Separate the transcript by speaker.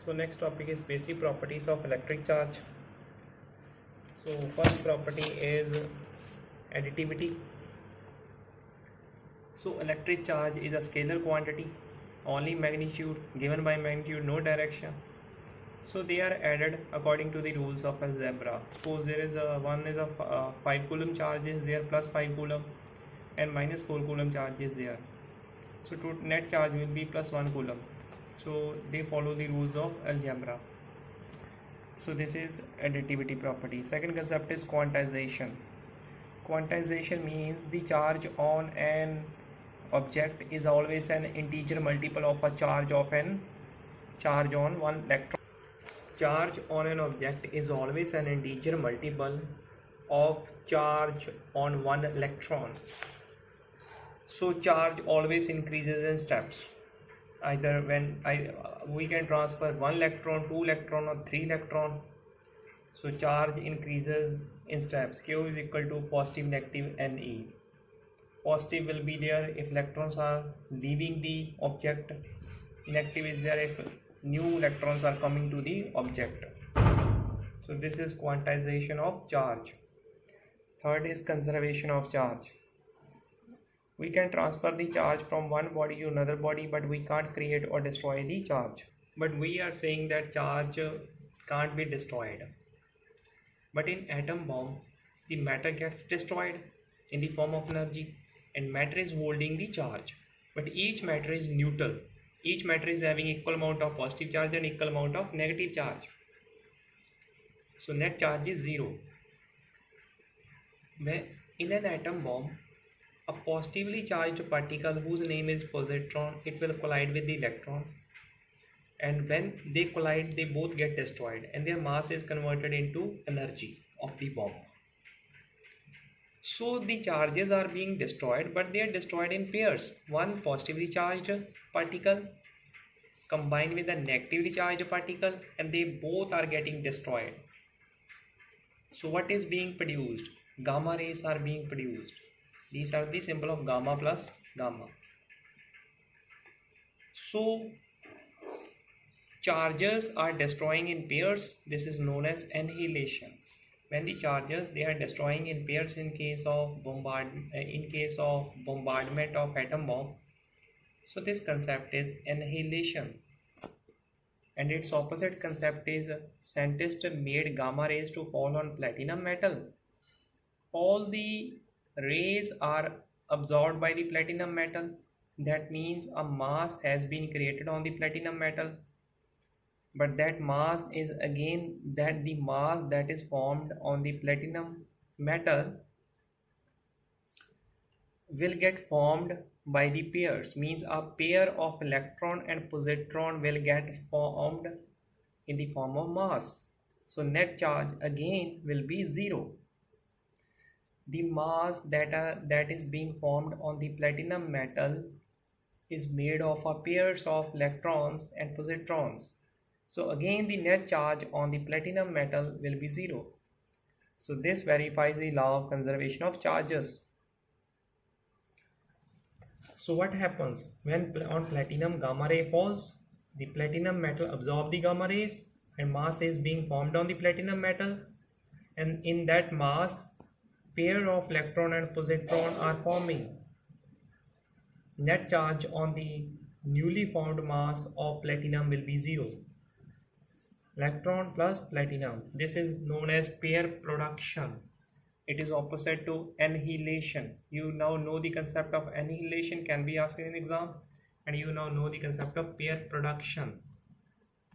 Speaker 1: So next topic is basic properties of electric charge. So first property is additivity. So electric charge is a scalar quantity, only magnitude, given by magnitude, no direction. So they are added according to the rules of algebra. Suppose there is a 5 coulomb charge is there plus 5 coulomb and minus 4 coulomb charge is there. So net charge will be plus 1 coulomb. So they follow the rules of algebra. So this is additivity property. Second concept is quantization. Quantization means the charge on an object is always an integer multiple of a charge of an charge on one electron. Charge on an object is always an integer multiple of charge on one electron. So charge always increases in steps. Either when we can transfer 1 electron, 2 electron or 3 electron. So charge increases in steps. Q is equal to positive, negative, Ne. Positive will be there if electrons are leaving the object. Negative is there if new electrons are coming to the object. So this is quantization of charge. Third is conservation of charge. We can transfer the charge from one body to another body, but we can't create or destroy the charge. But we are saying that charge can't be destroyed. But in atom bomb, the matter gets destroyed in the form of energy, and matter is holding the charge. But each matter is neutral. Each matter is having equal amount of positive charge and equal amount of negative charge. So net charge is 0. When in an atom bomb, a positively charged particle whose name is positron, it will collide with the electron, and when they collide they both get destroyed and their mass is converted into energy of the bomb. So the charges are being destroyed, but they are destroyed in pairs. One positively charged particle combined with a negatively charged particle, and they both are getting destroyed. So what is being produced? Gamma rays are being produced. These are the symbol of gamma plus gamma. So charges are destroying in pairs. This is known as annihilation. When the charges they are destroying in pairs in case of bombardment of atom bomb. So this concept is annihilation. And its opposite concept is scientists made gamma rays to fall on platinum metal. All the rays are absorbed by the platinum metal. That means a mass has been created on the platinum metal, but that mass is again that the mass that is formed on the platinum metal will get formed by the pairs, means a pair of electron and positron will get formed in the form of mass. So net charge again will be 0. The mass that is being formed on the platinum metal is made of a pairs of electrons and positrons. So again the net charge on the platinum metal will be 0. So this verifies the law of conservation of charges. So what happens when on platinum gamma ray falls? The platinum metal absorbs the gamma rays and mass is being formed on the platinum metal, and in that mass pair of electron and positron are forming. Net charge on the newly formed mass of platinum will be 0. Electron plus platinum. This is known as pair production. It is opposite to annihilation. You now know the concept of annihilation, can be asked in an exam, and you now know the concept of pair production.